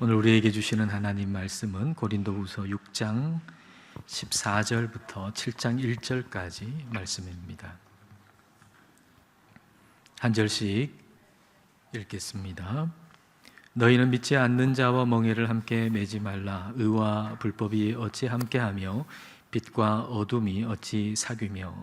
오늘 우리에게 주시는 하나님 말씀은 고린도후서 6장 14절부터 7장 1절까지 말씀입니다. 한 절씩 읽겠습니다. 너희는 믿지 않는 자와 멍에를 함께 매지 말라. 의와 불법이 어찌 함께하며 빛과 어둠이 어찌 사귀며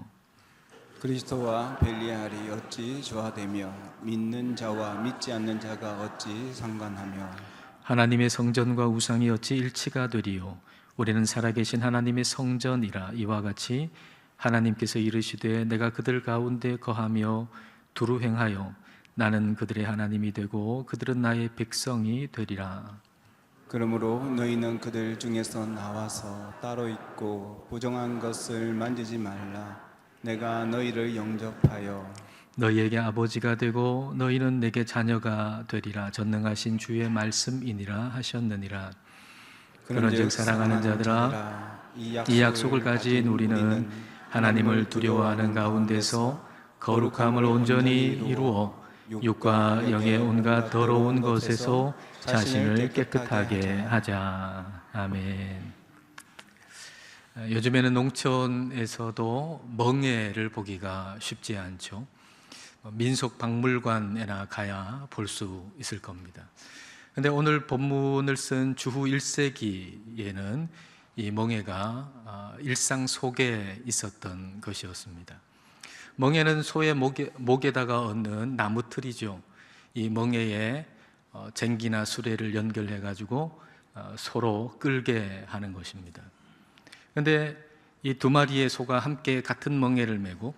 그리스도와 벨리알이 어찌 조화되며 믿는 자와 믿지 않는 자가 어찌 상관하며 하나님의 성전과 우상이 어찌 일치가 되리요. 우리는 살아계신 하나님의 성전이라. 이와 같이 하나님께서 이르시되 내가 그들 가운데 거하며 두루 행하여 나는 그들의 하나님이 되고 그들은 나의 백성이 되리라. 그러므로 너희는 그들 중에서 나와서 따로 있고 부정한 것을 만지지 말라. 내가 너희를 영접하여 너희에게 아버지가 되고 너희는 내게 자녀가 되리라. 전능하신 주의 말씀이니라 하셨느니라. 그런즉 사랑하는 자들아, 이 약속을 가진 우리는 하나님을 두려워하는 가운데서 거룩함을 온전히 이루어 육과 영의 온갖 더러운 것에서 자신을 깨끗하게 하자. 아멘. 요즘에는 농촌에서도 멍에를 보기가 쉽지 않죠. 민속 박물관에나 가야 볼 수 있을 겁니다. 그런데 오늘 본문을 쓴 주후 1세기에는 이 멍에가 일상 속에 있었던 것이었습니다. 멍에는 소의 목에다가 얹는 나무틀이죠. 이 멍에에 쟁기나 수레를 연결해 가지고 소로 끌게 하는 것입니다. 그런데 이 두 마리의 소가 함께 같은 멍에를 메고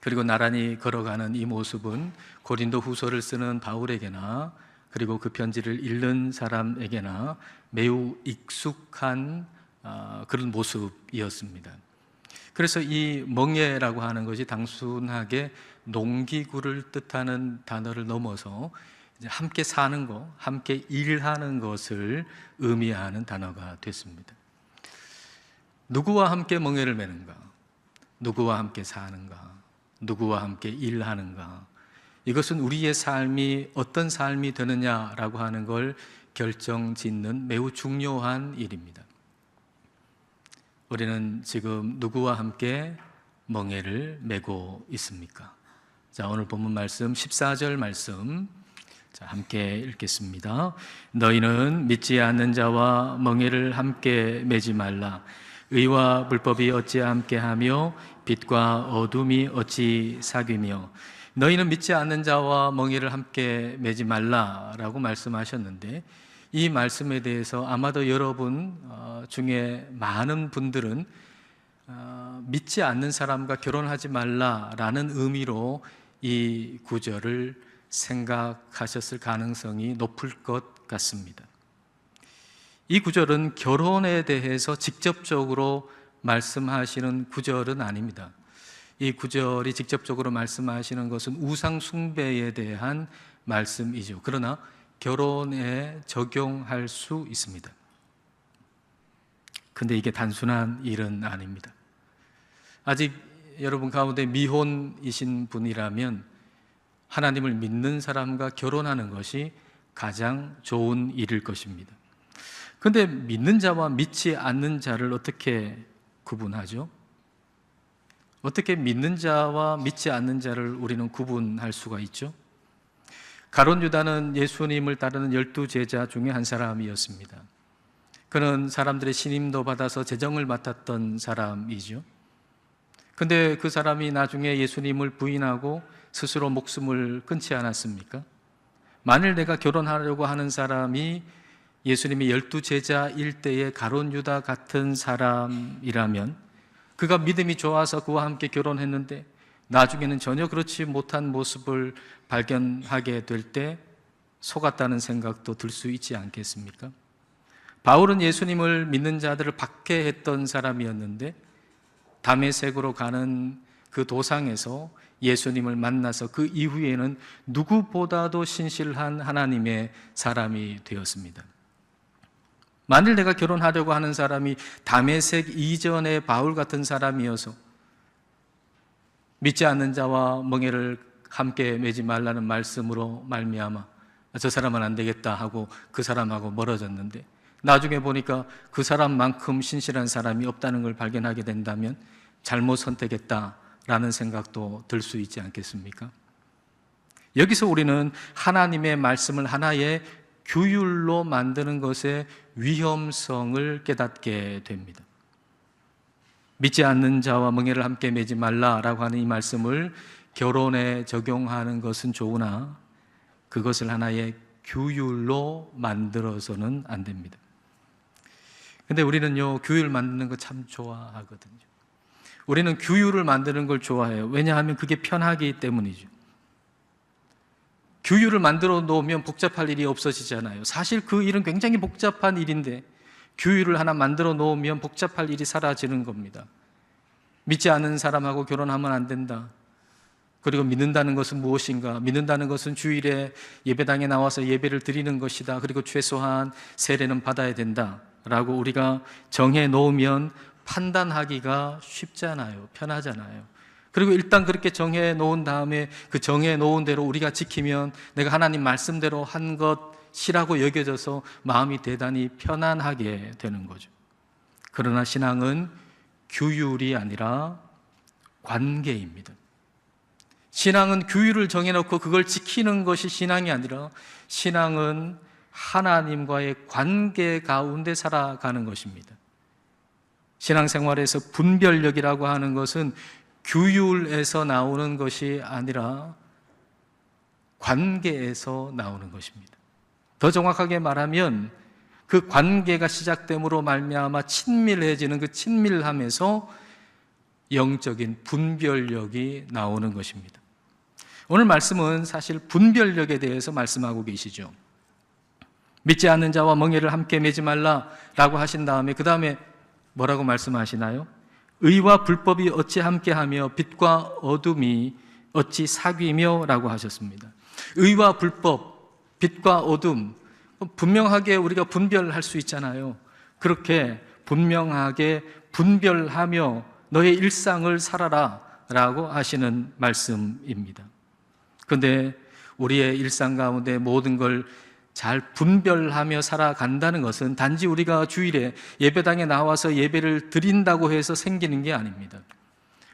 그리고 나란히 걸어가는 이 모습은 고린도 후서를 쓰는 바울에게나 그리고 그 편지를 읽는 사람에게나 매우 익숙한 그런 모습이었습니다. 그래서 이 멍에라고 하는 것이 단순하게 농기구를 뜻하는 단어를 넘어서 이제 함께 사는 것, 함께 일하는 것을 의미하는 단어가 됐습니다. 누구와 함께 멍에를 매는가? 누구와 함께 사는가? 누구와 함께 일하는가? 이것은 우리의 삶이 어떤 삶이 되느냐라고 하는 걸 결정짓는 매우 중요한 일입니다. 우리는 지금 누구와 함께 멍에를 메고 있습니까? 자, 오늘 본문 말씀 14절 말씀 함께 읽겠습니다. 너희는 믿지 않는 자와 멍에를 함께 매지 말라. 의와 불법이 어찌 함께하며 빛과 어둠이 어찌 사귀며. 너희는 믿지 않는 자와 멍에를 함께 매지 말라라고 말씀하셨는데, 이 말씀에 대해서 아마도 여러분 중에 많은 분들은 믿지 않는 사람과 결혼하지 말라라는 의미로 이 구절을 생각하셨을 가능성이 높을 것 같습니다. 이 구절은 결혼에 대해서 직접적으로 말씀하시는 구절은 아닙니다. 이 구절이 직접적으로 말씀하시는 것은 우상 숭배에 대한 말씀이죠. 그러나 결혼에 적용할 수 있습니다. 근데 이게 단순한 일은 아닙니다. 아직 여러분 가운데 미혼이신 분이라면 하나님을 믿는 사람과 결혼하는 것이 가장 좋은 일일 것입니다. 그런데 믿는 자와 믿지 않는 자를 어떻게 구분하죠? 어떻게 믿는 자와 믿지 않는 자를 우리는 구분할 수가 있죠? 가룟 유다는 예수님을 따르는 12제자 중에 한 사람이었습니다. 그는 사람들의 신임도 받아서 재정을 맡았던 사람이죠. 그런데 그 사람이 나중에 예수님을 부인하고 스스로 목숨을 끊지 않았습니까? 만일 내가 결혼하려고 하는 사람이 예수님의 12제자일 때의 가룟 유다 같은 사람이라면, 그가 믿음이 좋아서 그와 함께 결혼했는데 나중에는 전혀 그렇지 못한 모습을 발견하게 될 때 속았다는 생각도 들 수 있지 않겠습니까? 바울은 예수님을 믿는 자들을 박해했던 사람이었는데 다메섹으로 가는 그 도상에서 예수님을 만나서 그 이후에는 누구보다도 신실한 하나님의 사람이 되었습니다. 만일 내가 결혼하려고 하는 사람이 다메섹 이전의 바울 같은 사람이어서 믿지 않는 자와 멍에를 함께 매지 말라는 말씀으로 말미암아 저 사람은 안 되겠다 하고 그 사람하고 멀어졌는데, 나중에 보니까 그 사람만큼 신실한 사람이 없다는 걸 발견하게 된다면 잘못 선택했다라는 생각도 들 수 있지 않겠습니까? 여기서 우리는 하나님의 말씀을 하나의 규율로 만드는 것의 위험성을 깨닫게 됩니다. 믿지 않는 자와 멍에를 함께 매지 말라라고 하는 이 말씀을 결혼에 적용하는 것은 좋으나 그것을 하나의 규율로 만들어서는 안 됩니다. 근데 우리는요, 규율 만드는 거 참 좋아하거든요. 우리는 규율을 만드는 걸 좋아해요. 왜냐하면 그게 편하기 때문이죠. 규율을 만들어 놓으면 복잡할 일이 없어지잖아요. 사실 그 일은 굉장히 복잡한 일인데 규율을 하나 만들어 놓으면 복잡할 일이 사라지는 겁니다. 믿지 않는 사람하고 결혼하면 안 된다. 그리고 믿는다는 것은 무엇인가? 믿는다는 것은 주일에 예배당에 나와서 예배를 드리는 것이다. 그리고 최소한 세례는 받아야 된다 라고 우리가 정해 놓으면 판단하기가 쉽잖아요. 편하잖아요. 그리고 일단 그렇게 정해 놓은 다음에 그 정해 놓은 대로 우리가 지키면 내가 하나님 말씀대로 한 것이라고 여겨져서 마음이 대단히 편안하게 되는 거죠. 그러나 신앙은 규율이 아니라 관계입니다. 신앙은 규율을 정해놓고 그걸 지키는 것이 신앙이 아니라 신앙은 하나님과의 관계 가운데 살아가는 것입니다. 신앙생활에서 분별력이라고 하는 것은 규율에서 나오는 것이 아니라 관계에서 나오는 것입니다. 더 정확하게 말하면 그 관계가 시작됨으로 말미암아 친밀해지는 그 친밀함에서 영적인 분별력이 나오는 것입니다. 오늘 말씀은 사실 분별력에 대해서 말씀하고 계시죠. 믿지 않는 자와 멍에를 함께 매지 말라라고 하신 다음에 그 다음에 뭐라고 말씀하시나요? 의와 불법이 어찌 함께하며 빛과 어둠이 어찌 사귀며 라고 하셨습니다. 의와 불법, 빛과 어둠, 분명하게 우리가 분별할 수 있잖아요. 그렇게 분명하게 분별하며 너의 일상을 살아라 라고 하시는 말씀입니다. 그런데 우리의 일상 가운데 모든 걸 잘 분별하며 살아간다는 것은 단지 우리가 주일에 예배당에 나와서 예배를 드린다고 해서 생기는 게 아닙니다.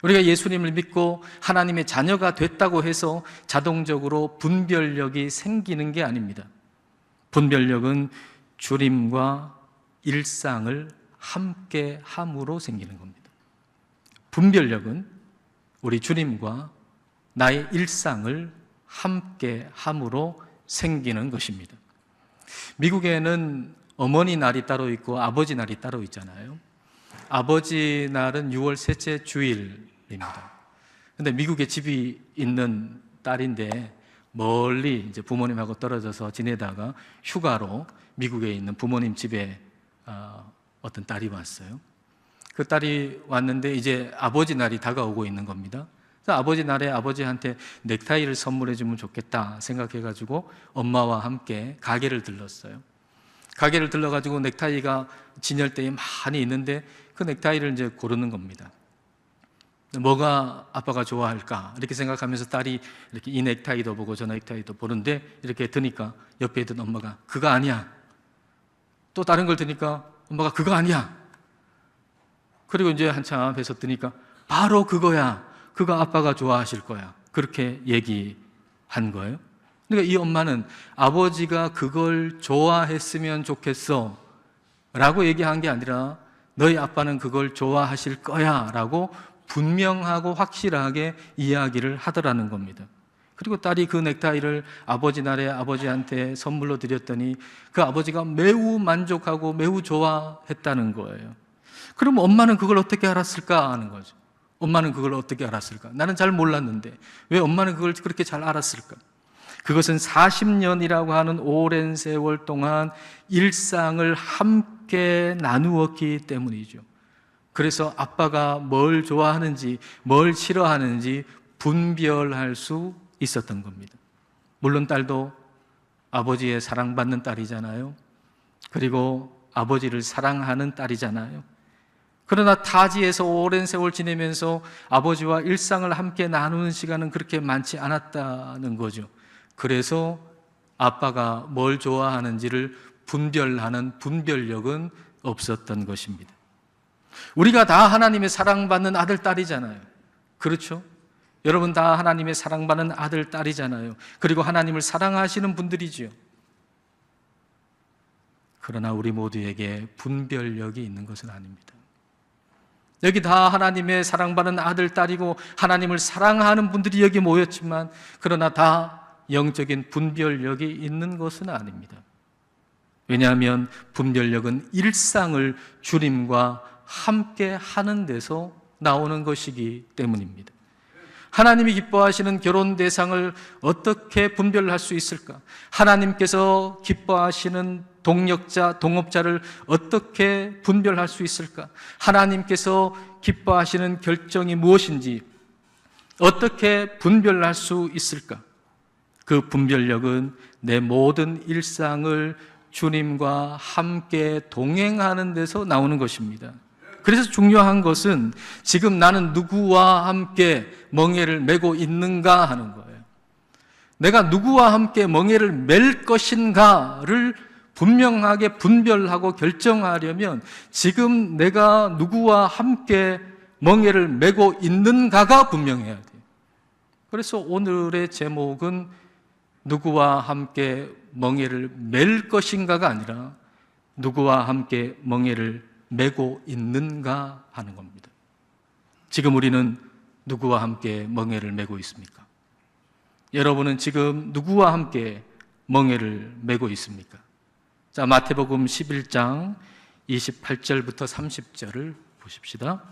우리가 예수님을 믿고 하나님의 자녀가 됐다고 해서 자동적으로 분별력이 생기는 게 아닙니다. 분별력은 주님과 일상을 함께 함으로 생기는 겁니다. 분별력은 우리 주님과 나의 일상을 함께 함으로 생기는 것입니다. 미국에는 어머니 날이 따로 있고 아버지 날이 따로 있잖아요. 아버지 날은 6월 셋째 주일입니다. 근데 미국에 집이 있는 딸인데 멀리 이제 부모님하고 떨어져서 지내다가 휴가로 미국에 있는 부모님 집에 어떤 딸이 왔어요. 그 딸이 왔는데 이제 아버지 날이 다가오고 있는 겁니다. 그래서 아버지 날에 아버지한테 넥타이를 선물해 주면 좋겠다 생각해가지고 엄마와 함께 가게를 들렀어요. 가게를 들러가지고 넥타이가 진열대에 많이 있는데 그 넥타이를 이제 고르는 겁니다. 뭐가 아빠가 좋아할까 이렇게 생각하면서 딸이 이렇게 이 넥타이도 보고 저 넥타이도 보는데 이렇게 드니까 옆에 있던 엄마가 그거 아니야. 또 다른 걸 드니까 엄마가 그거 아니야. 그리고 이제 한참 앞에서 드니까 바로 그거야. 그거 아빠가 좋아하실 거야. 그렇게 얘기한 거예요. 그러니까 이 엄마는 아버지가 그걸 좋아했으면 좋겠어 라고 얘기한 게 아니라 너희 아빠는 그걸 좋아하실 거야 라고 분명하고 확실하게 이야기를 하더라는 겁니다. 그리고 딸이 그 넥타이를 아버지 날에 아버지한테 선물로 드렸더니 그 아버지가 매우 만족하고 매우 좋아했다는 거예요. 그럼 엄마는 그걸 어떻게 알았을까 하는 거죠. 엄마는 그걸 어떻게 알았을까? 나는 잘 몰랐는데 왜 엄마는 그걸 그렇게 잘 알았을까? 그것은 40년이라고 하는 오랜 세월 동안 일상을 함께 나누었기 때문이죠. 그래서 아빠가 뭘 좋아하는지 뭘 싫어하는지 분별할 수 있었던 겁니다. 물론 딸도 아버지의 사랑받는 딸이잖아요. 그리고 아버지를 사랑하는 딸이잖아요. 그러나 타지에서 오랜 세월 지내면서 아버지와 일상을 함께 나누는 시간은 그렇게 많지 않았다는 거죠. 그래서 아빠가 뭘 좋아하는지를 분별하는 분별력은 없었던 것입니다. 우리가 다 하나님의 사랑받는 아들, 딸이잖아요. 그렇죠? 여러분 다 하나님의 사랑받는 아들, 딸이잖아요. 그리고 하나님을 사랑하시는 분들이지요. 그러나 우리 모두에게 분별력이 있는 것은 아닙니다. 여기 다 하나님의 사랑받는 아들, 딸이고 하나님을 사랑하는 분들이 여기 모였지만 그러나 다 영적인 분별력이 있는 것은 아닙니다. 왜냐하면 분별력은 일상을 주님과 함께 하는 데서 나오는 것이기 때문입니다. 하나님이 기뻐하시는 결혼 대상을 어떻게 분별할 수 있을까? 하나님께서 기뻐하시는 동력자, 동업자를 어떻게 분별할 수 있을까? 하나님께서 기뻐하시는 결정이 무엇인지 어떻게 분별할 수 있을까? 그 분별력은 내 모든 일상을 주님과 함께 동행하는 데서 나오는 것입니다. 그래서 중요한 것은 지금 나는 누구와 함께 멍에를 메고 있는가 하는 거예요. 내가 누구와 함께 멍에를 맬 것인가를 분명하게 분별하고 결정하려면 지금 내가 누구와 함께 멍에를 메고 있는가가 분명해야 돼요. 그래서 오늘의 제목은 누구와 함께 멍에를 맬 것인가가 아니라 누구와 함께 멍에를 메고 있는가 하는 겁니다. 지금 우리는 누구와 함께 멍에를 메고 있습니까? 여러분은 지금 누구와 함께 멍에를 메고 있습니까? 자, 마태복음 11장 28절부터 30절을 보십시다.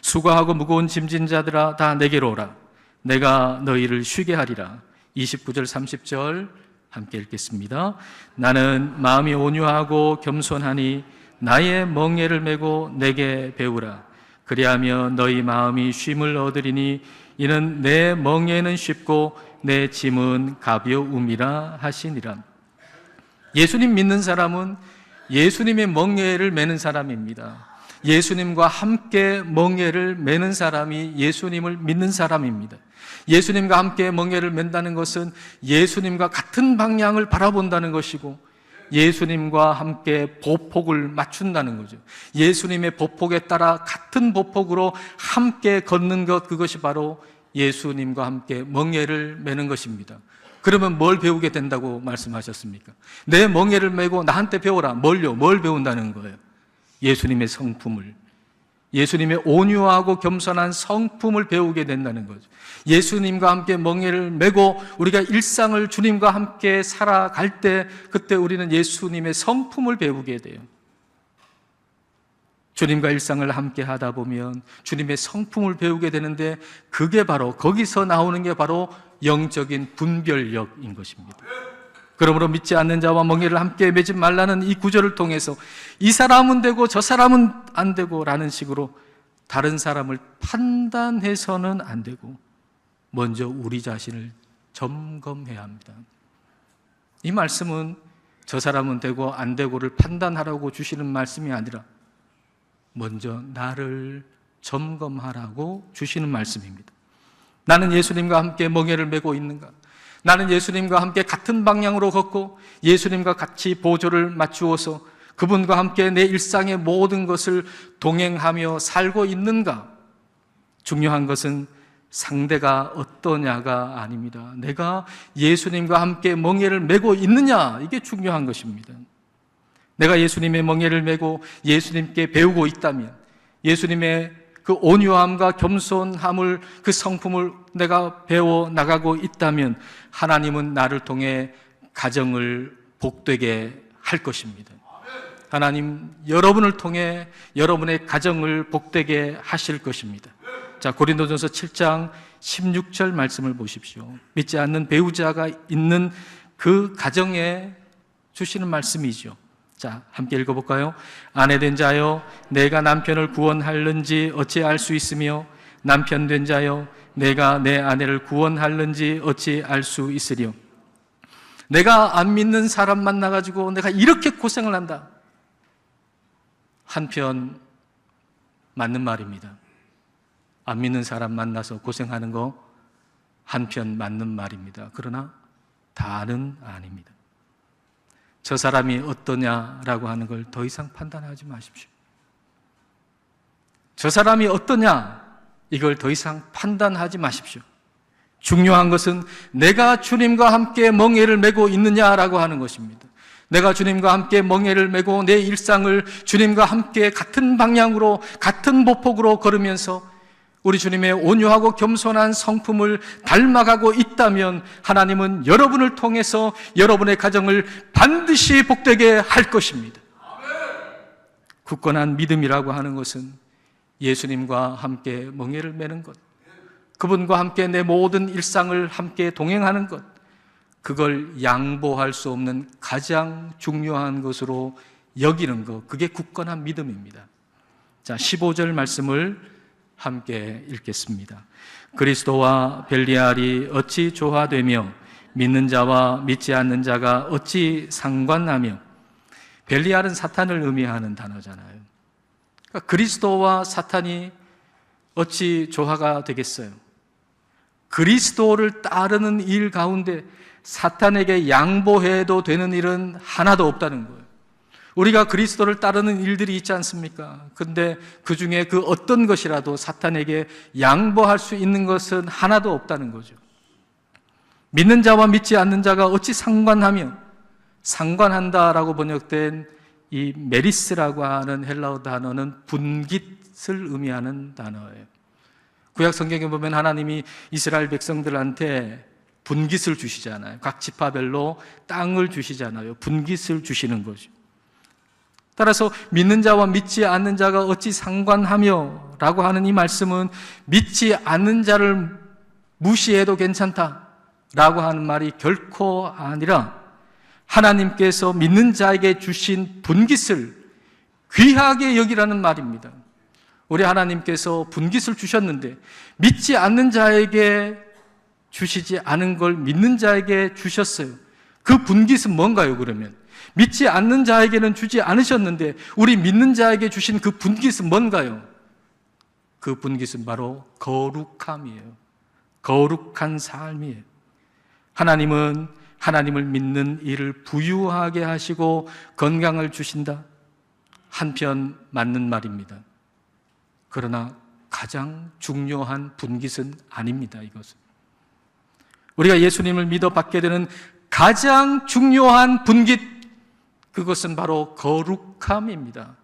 수고하고 무거운 짐진 자들아 다 내게로 오라. 내가 너희를 쉬게 하리라. 29절 30절 함께 읽겠습니다. 나는 마음이 온유하고 겸손하니 나의 멍에를 메고 내게 배우라. 그리하면 너희 마음이 쉼을 얻으리니 이는 내 멍에는 쉽고 내 짐은 가벼움이라 하시니라. 예수님 믿는 사람은 예수님의 멍에를 메는 사람입니다. 예수님과 함께 멍에를 메는 사람이 예수님을 믿는 사람입니다. 예수님과 함께 멍에를 맨다는 것은 예수님과 같은 방향을 바라본다는 것이고 예수님과 함께 보폭을 맞춘다는 거죠. 예수님의 보폭에 따라 같은 보폭으로 함께 걷는 것, 그것이 바로 예수님과 함께 멍에를 메는 것입니다. 그러면 뭘 배우게 된다고 말씀하셨습니까? 내 멍에를 메고 나한테 배워라. 뭘요? 뭘 배운다는 거예요? 예수님의 성품을, 예수님의 온유하고 겸손한 성품을 배우게 된다는 거죠. 예수님과 함께 멍에를 메고 우리가 일상을 주님과 함께 살아갈 때 그때 우리는 예수님의 성품을 배우게 돼요. 주님과 일상을 함께 하다 보면 주님의 성품을 배우게 되는데 그게 바로 거기서 나오는 게 바로 영적인 분별력인 것입니다. 그러므로 믿지 않는 자와 멍에를 함께 매지 말라는 이 구절을 통해서 이 사람은 되고 저 사람은 안 되고 라는 식으로 다른 사람을 판단해서는 안 되고 먼저 우리 자신을 점검해야 합니다. 이 말씀은 저 사람은 되고 안 되고를 판단하라고 주시는 말씀이 아니라 먼저 나를 점검하라고 주시는 말씀입니다. 나는 예수님과 함께 멍에를 메고 있는가? 나는 예수님과 함께 같은 방향으로 걷고 예수님과 같이 보조를 맞추어서 그분과 함께 내 일상의 모든 것을 동행하며 살고 있는가? 중요한 것은 상대가 어떠냐가 아닙니다. 내가 예수님과 함께 멍에를 메고 있느냐, 이게 중요한 것입니다. 내가 예수님의 멍에를 메고 예수님께 배우고 있다면, 예수님의 그 온유함과 겸손함을, 그 성품을 내가 배워 나가고 있다면 하나님은 나를 통해 가정을 복되게 할 것입니다. 하나님 여러분을 통해 여러분의 가정을 복되게 하실 것입니다. 자, 고린도전서 7장 16절 말씀을 보십시오. 믿지 않는 배우자가 있는 그 가정에 주시는 말씀이죠. 자, 함께 읽어볼까요? 아내된 자여, 내가 남편을 구원할는지 어찌 알 수 있으며 남편된 자여, 내가 내 아내를 구원할는지 어찌 알 수 있으리요. 내가 안 믿는 사람 만나가지고 내가 이렇게 고생을 한다. 한편 맞는 말입니다. 안 믿는 사람 만나서 고생하는 거 한편 맞는 말입니다. 그러나 다는 아닙니다. 저 사람이 어떠냐라고 하는 걸 더 이상 판단하지 마십시오. 저 사람이 어떠냐, 이걸 더 이상 판단하지 마십시오. 중요한 것은 내가 주님과 함께 멍에를 메고 있느냐라고 하는 것입니다. 내가 주님과 함께 멍에를 메고 내 일상을 주님과 함께 같은 방향으로, 같은 보폭으로 걸으면서 우리 주님의 온유하고 겸손한 성품을 닮아가고 있다면 하나님은 여러분을 통해서 여러분의 가정을 반드시 복되게 할 것입니다. 굳건한 믿음이라고 하는 것은 예수님과 함께 멍에를 메는 것, 그분과 함께 내 모든 일상을 함께 동행하는 것, 그걸 양보할 수 없는 가장 중요한 것으로 여기는 것, 그게 굳건한 믿음입니다. 자, 15절 말씀을 함께 읽겠습니다. 그리스도와 벨리알이 어찌 조화되며 믿는 자와 믿지 않는 자가 어찌 상관하며. 벨리알은 사탄을 의미하는 단어잖아요. 그러니까 그리스도와 사탄이 어찌 조화가 되겠어요? 그리스도를 따르는 일 가운데 사탄에게 양보해도 되는 일은 하나도 없다는 거예요. 우리가 그리스도를 따르는 일들이 있지 않습니까? 그런데 그 중에 그 어떤 것이라도 사탄에게 양보할 수 있는 것은 하나도 없다는 거죠. 믿는 자와 믿지 않는 자가 어찌 상관하며, 상관한다라고 번역된 이 메리스라고 하는 헬라어 단어는 분깃을 의미하는 단어예요. 구약 성경에 보면 하나님이 이스라엘 백성들한테 분깃을 주시잖아요. 각 지파별로 땅을 주시잖아요. 분깃을 주시는 거죠. 따라서 믿는 자와 믿지 않는 자가 어찌 상관하며 라고 하는 이 말씀은 믿지 않는 자를 무시해도 괜찮다 라고 하는 말이 결코 아니라 하나님께서 믿는 자에게 주신 분깃을 귀하게 여기라는 말입니다. 우리 하나님께서 분깃을 주셨는데 믿지 않는 자에게 주시지 않은 걸 믿는 자에게 주셨어요. 그 분깃은 뭔가요, 그러면? 믿지 않는 자에게는 주지 않으셨는데 우리 믿는 자에게 주신 그 분깃은 뭔가요? 그 분깃은 바로 거룩함이에요. 거룩한 삶이에요. 하나님은 하나님을 믿는 이를 부유하게 하시고 건강을 주신다. 한편 맞는 말입니다. 그러나 가장 중요한 분깃은 아닙니다, 이것은. 우리가 예수님을 믿어 받게 되는 가장 중요한 분깃, 그것은 바로 거룩함입니다.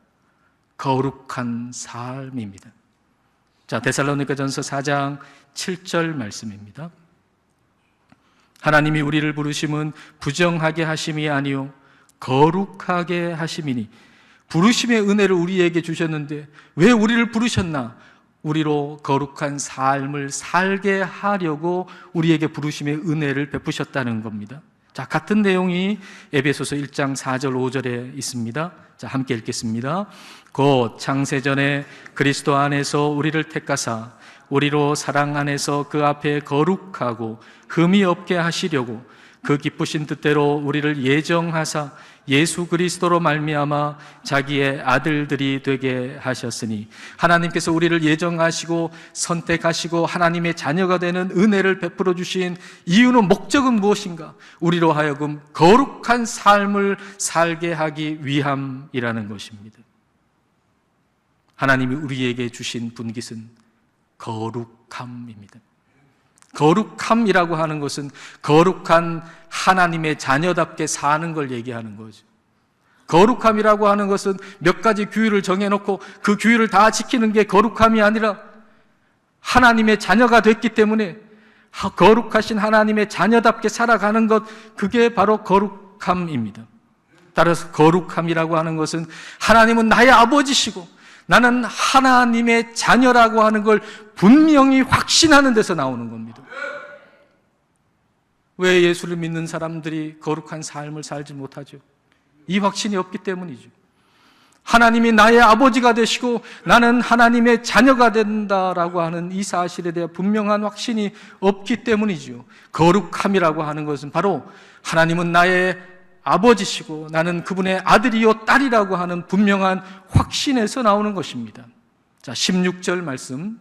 거룩한 삶입니다. 자, 데살로니가전서 4장 7절 말씀입니다. 하나님이 우리를 부르심은 부정하게 하심이 아니요 거룩하게 하심이니. 부르심의 은혜를 우리에게 주셨는데 왜 우리를 부르셨나? 우리로 거룩한 삶을 살게 하려고 우리에게 부르심의 은혜를 베푸셨다는 겁니다. 자, 같은 내용이 에베소서 1장 4절 5절에 있습니다. 자, 함께 읽겠습니다. 곧 창세전에 그리스도 안에서 우리를 택하사 우리로 사랑 안에서 그 앞에 거룩하고 흠이 없게 하시려고 그 기쁘신 뜻대로 우리를 예정하사 예수 그리스도로 말미암아 자기의 아들들이 되게 하셨으니. 하나님께서 우리를 예정하시고 선택하시고 하나님의 자녀가 되는 은혜를 베풀어 주신 이유는, 목적은 무엇인가? 우리로 하여금 거룩한 삶을 살게 하기 위함이라는 것입니다. 하나님이 우리에게 주신 분깃은 거룩함입니다. 거룩함이라고 하는 것은 거룩한 하나님의 자녀답게 사는 걸 얘기하는 거죠. 거룩함이라고 하는 것은 몇 가지 규율을 정해놓고 그 규율을 다 지키는 게 거룩함이 아니라 하나님의 자녀가 됐기 때문에 거룩하신 하나님의 자녀답게 살아가는 것, 그게 바로 거룩함입니다. 따라서 거룩함이라고 하는 것은 하나님은 나의 아버지시고 나는 하나님의 자녀라고 하는 걸 분명히 확신하는 데서 나오는 겁니다. 왜 예수를 믿는 사람들이 거룩한 삶을 살지 못하죠? 이 확신이 없기 때문이죠. 하나님이 나의 아버지가 되시고 나는 하나님의 자녀가 된다라고 하는 이 사실에 대한 분명한 확신이 없기 때문이죠. 거룩함이라고 하는 것은 바로 하나님은 나의 아버지시고 나는 그분의 아들이요 딸이라고 하는 분명한 확신에서 나오는 것입니다. 자, 16절 말씀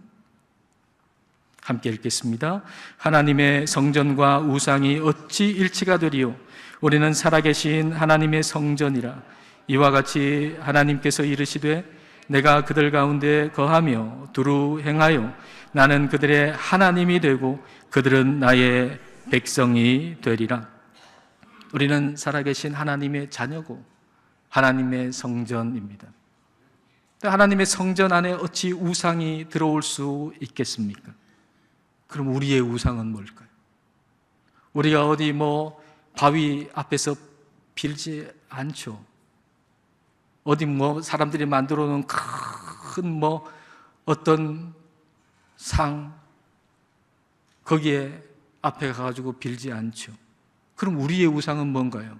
함께 읽겠습니다. 하나님의 성전과 우상이 어찌 일치가 되리요? 우리는 살아계신 하나님의 성전이라. 이와 같이 하나님께서 이르시되 내가 그들 가운데 거하며 두루 행하여 나는 그들의 하나님이 되고 그들은 나의 백성이 되리라. 우리는 살아계신 하나님의 자녀고 하나님의 성전입니다. 하나님의 성전 안에 어찌 우상이 들어올 수 있겠습니까? 그럼 우리의 우상은 뭘까요? 우리가 어디 바위 앞에서 빌지 않죠. 어디 사람들이 만들어 놓은 큰 어떤 상, 거기에 앞에 가가지고 빌지 않죠. 그럼 우리의 우상은 뭔가요?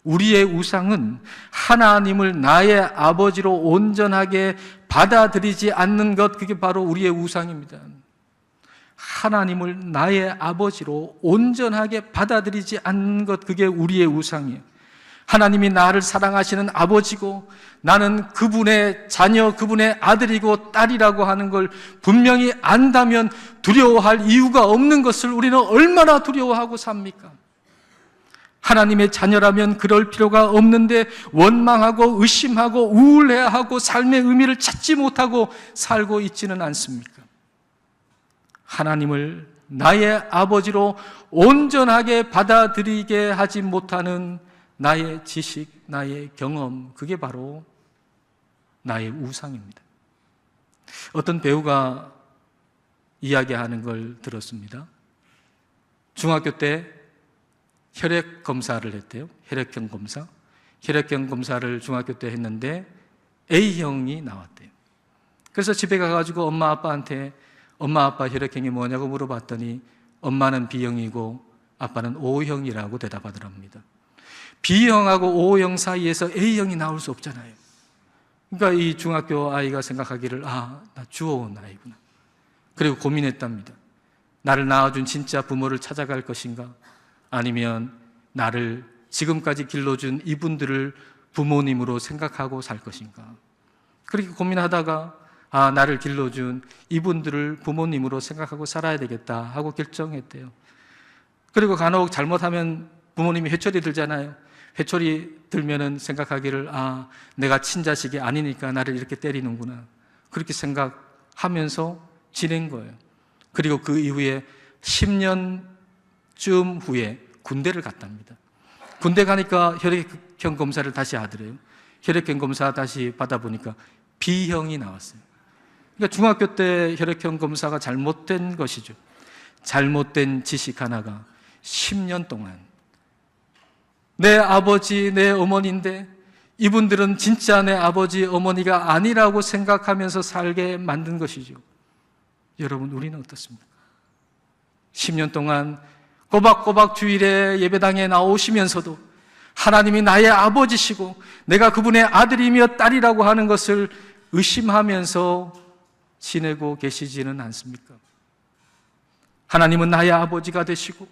우리의 우상은 하나님을 나의 아버지로 온전하게 받아들이지 않는 것, 그게 바로 우리의 우상입니다. 하나님을 나의 아버지로 온전하게 받아들이지 않는 것, 그게 우리의 우상이에요. 하나님이 나를 사랑하시는 아버지고 나는 그분의 자녀, 그분의 아들이고 딸이라고 하는 걸 분명히 안다면 두려워할 이유가 없는 것을 우리는 얼마나 두려워하고 삽니까? 하나님의 자녀라면 그럴 필요가 없는데 원망하고 의심하고 우울해하고 삶의 의미를 찾지 못하고 살고 있지는 않습니까? 하나님을 나의 아버지로 온전하게 받아들이게 하지 못하는 나의 지식, 나의 경험, 그게 바로 나의 우상입니다. 어떤 배우가 이야기하는 걸 들었습니다. 중학교 때 혈액 검사를 했대요. 혈액형 검사. 혈액형 검사를 중학교 때 했는데 A형이 나왔대요. 그래서 집에 가가지고 엄마 아빠한테 엄마 아빠 혈액형이 뭐냐고 물어봤더니 엄마는 B형이고 아빠는 O형이라고 대답하더랍니다. B형하고 O형 사이에서 A형이 나올 수 없잖아요. 그러니까 이 중학교 아이가 생각하기를 나 주워온 아이구나. 그리고 고민했답니다. 나를 낳아준 진짜 부모를 찾아갈 것인가? 아니면 나를 지금까지 길러준 이분들을 부모님으로 생각하고 살 것인가? 그렇게 고민하다가 나를 길러준 이분들을 부모님으로 생각하고 살아야 되겠다 하고 결정했대요. 그리고 간혹 잘못하면 부모님이 회초리 들잖아요. 회초리 들면은 생각하기를 내가 친자식이 아니니까 나를 이렇게 때리는구나. 그렇게 생각하면서 지낸 거예요. 그리고 그 이후에 10년쯤 후에 군대를 갔답니다. 군대 가니까 혈액형 검사를 다시 하더래요. 혈액형 검사 다시 받아보니까 B형이 나왔어요. 그러니까 중학교 때 혈액형 검사가 잘못된 것이죠. 잘못된 지식 하나가 10년 동안 내 아버지, 내 어머니인데 이분들은 진짜 내 아버지, 어머니가 아니라고 생각하면서 살게 만든 것이죠. 여러분, 우리는 어떻습니까? 10년 동안 꼬박꼬박 주일에 예배당에 나오시면서도 하나님이 나의 아버지시고 내가 그분의 아들이며 딸이라고 하는 것을 의심하면서 지내고 계시지는 않습니까? 하나님은 나의 아버지가 되시고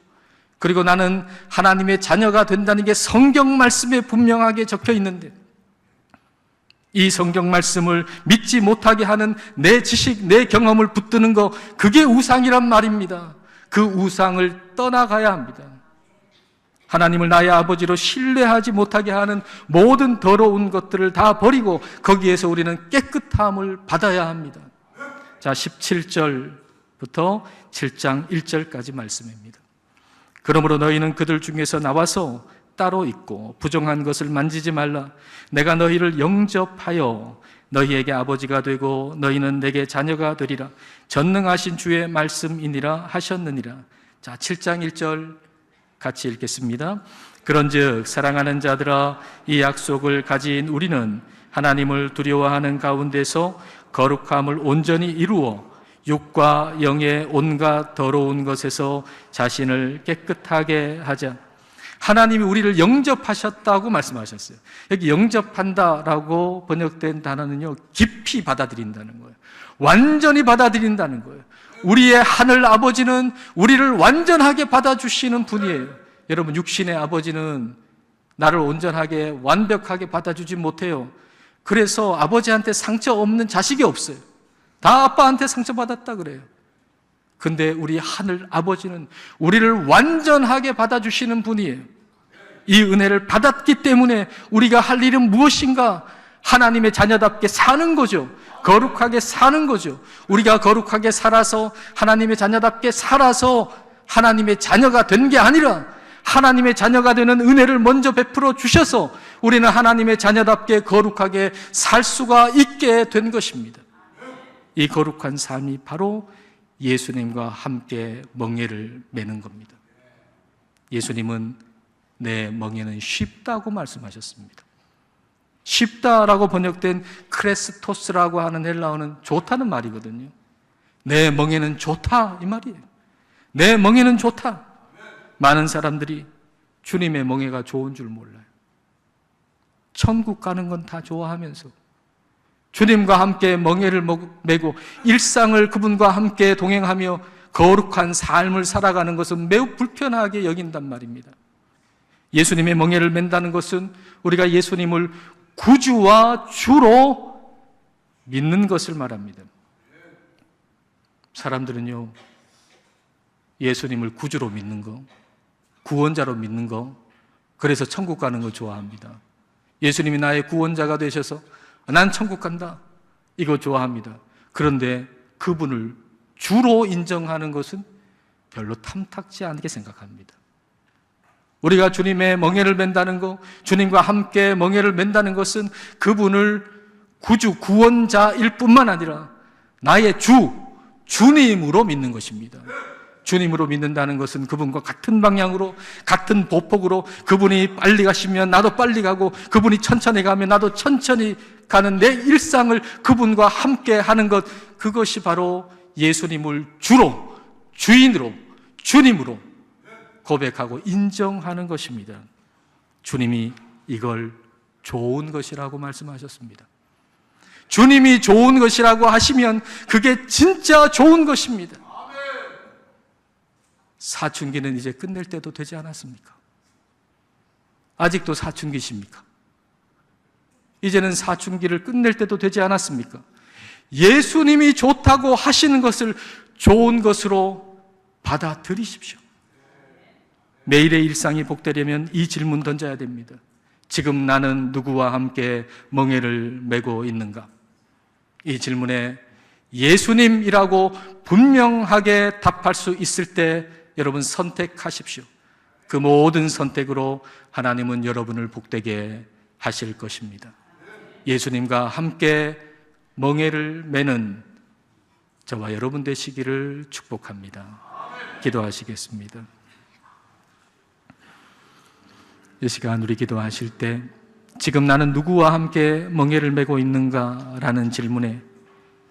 그리고 나는 하나님의 자녀가 된다는 게 성경 말씀에 분명하게 적혀 있는데 이 성경 말씀을 믿지 못하게 하는 내 지식, 내 경험을 붙드는 거, 그게 우상이란 말입니다. 그 우상을 떠나가야 합니다. 하나님을 나의 아버지로 신뢰하지 못하게 하는 모든 더러운 것들을 다 버리고 거기에서 우리는 깨끗함을 받아야 합니다. 자, 17절부터 7장 1절까지 말씀입니다. 그러므로 너희는 그들 중에서 나와서 따로 있고 부정한 것을 만지지 말라. 내가 너희를 영접하여 너희에게 아버지가 되고 너희는 내게 자녀가 되리라. 전능하신 주의 말씀이니라 하셨느니라. 자, 7장 1절 같이 읽겠습니다. 그런즉 사랑하는 자들아, 이 약속을 가진 우리는 하나님을 두려워하는 가운데서 거룩함을 온전히 이루어 육과 영의 온갖 더러운 것에서 자신을 깨끗하게 하자. 하나님이 우리를 영접하셨다고 말씀하셨어요. 여기 영접한다라고 번역된 단어는요, 깊이 받아들인다는 거예요. 완전히 받아들인다는 거예요. 우리의 하늘 아버지는 우리를 완전하게 받아주시는 분이에요. 여러분, 육신의 아버지는 나를 온전하게 완벽하게 받아주지 못해요. 그래서 아버지한테 상처 없는 자식이 없어요. 다 아빠한테 상처받았다 그래요. 근데 우리 하늘 아버지는 우리를 완전하게 받아주시는 분이에요. 이 은혜를 받았기 때문에 우리가 할 일은 무엇인가? 하나님의 자녀답게 사는 거죠. 거룩하게 사는 거죠. 우리가 거룩하게 살아서 하나님의 자녀답게 살아서 하나님의 자녀가 된 게 아니라 하나님의 자녀가 되는 은혜를 먼저 베풀어 주셔서 우리는 하나님의 자녀답게 거룩하게 살 수가 있게 된 것입니다. 이 거룩한 삶이 바로 예수님과 함께 멍에를 매는 겁니다. 예수님은 내 멍에는 쉽다고 말씀하셨습니다. 쉽다라고 번역된 크레스토스라고 하는 헬라어는 좋다는 말이거든요. 내 멍에는 좋다 이 말이에요. 내 멍에는 좋다. 많은 사람들이 주님의 멍에가 좋은 줄 몰라요. 천국 가는 건 다 좋아하면서 주님과 함께 멍에를 메고 일상을 그분과 함께 동행하며 거룩한 삶을 살아가는 것은 매우 불편하게 여긴단 말입니다. 예수님의 멍에를 맨다는 것은 우리가 예수님을 구주와 주로 믿는 것을 말합니다. 사람들은요, 예수님을 구주로 믿는 거, 구원자로 믿는 거, 그래서 천국 가는 거 좋아합니다. 예수님이 나의 구원자가 되셔서 난 천국 간다, 이거 좋아합니다. 그런데 그분을 주로 인정하는 것은 별로 탐탁지 않게 생각합니다. 우리가 주님의 멍에를 맨다는 것, 주님과 함께 멍에를 맨다는 것은 그분을 구주, 구원자일 뿐만 아니라 나의 주님으로 믿는 것입니다. 주님으로 믿는다는 것은 그분과 같은 방향으로, 같은 보폭으로, 그분이 빨리 가시면 나도 빨리 가고, 그분이 천천히 가면 나도 천천히 가는 내 일상을 그분과 함께 하는 것, 그것이 바로 예수님을 주로, 주인으로, 주님으로 고백하고 인정하는 것입니다. 주님이 이걸 좋은 것이라고 말씀하셨습니다. 주님이 좋은 것이라고 하시면 그게 진짜 좋은 것입니다. 사춘기는 이제 끝낼 때도 되지 않았습니까? 아직도 사춘기십니까? 이제는 사춘기를 끝낼 때도 되지 않았습니까? 예수님이 좋다고 하시는 것을 좋은 것으로 받아들이십시오. 매일의 일상이 복되려면 이 질문 던져야 됩니다. 지금 나는 누구와 함께 멍에를 메고 있는가? 이 질문에 예수님이라고 분명하게 답할 수 있을 때 여러분 선택하십시오. 그 모든 선택으로 하나님은 여러분을 복되게 하실 것입니다. 예수님과 함께 멍에를 매는 저와 여러분 되시기를 축복합니다. 기도하시겠습니다. 이 시간 우리 기도하실 때 지금 나는 누구와 함께 멍에를 메고 있는가? 라는 질문에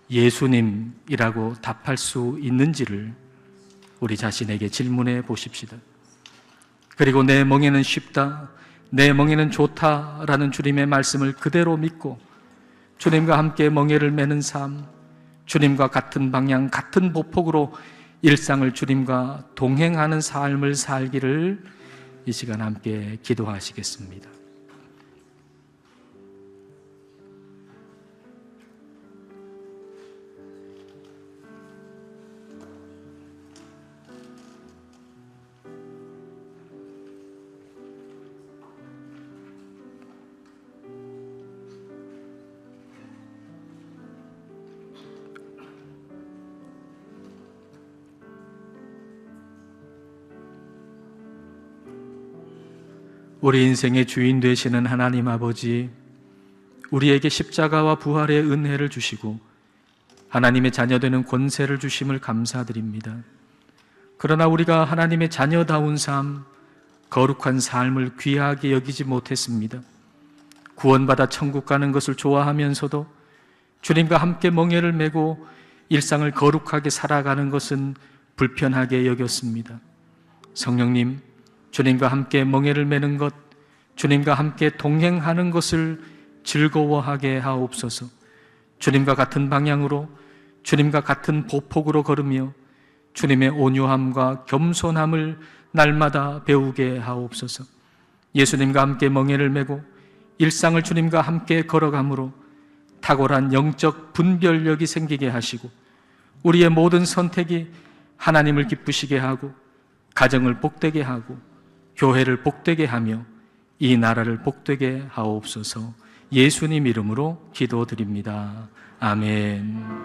예수님이라고 답할 수 있는지를 우리 자신에게 질문해 보십시다. 그리고 내 멍에는 쉽다, 내 멍에는 좋다라는 주님의 말씀을 그대로 믿고 주님과 함께 멍에를 매는 삶, 주님과 같은 방향, 같은 보폭으로 일상을 주님과 동행하는 삶을 살기를 이 시간 함께 기도하시겠습니다. 우리 인생의 주인 되시는 하나님 아버지, 우리에게 십자가와 부활의 은혜를 주시고 하나님의 자녀되는 권세를 주심을 감사드립니다. 그러나 우리가 하나님의 자녀다운 삶, 거룩한 삶을 귀하게 여기지 못했습니다. 구원받아 천국 가는 것을 좋아하면서도 주님과 함께 멍에를 메고 일상을 거룩하게 살아가는 것은 불편하게 여겼습니다. 성령님, 주님과 함께 멍에를 매는 것, 주님과 함께 동행하는 것을 즐거워하게 하옵소서. 주님과 같은 방향으로, 주님과 같은 보폭으로 걸으며 주님의 온유함과 겸손함을 날마다 배우게 하옵소서. 예수님과 함께 멍에를 메고 일상을 주님과 함께 걸어감으로 탁월한 영적 분별력이 생기게 하시고 우리의 모든 선택이 하나님을 기쁘시게 하고 가정을 복되게 하고 교회를 복되게 하며 이 나라를 복되게 하옵소서. 예수님 이름으로 기도드립니다. 아멘.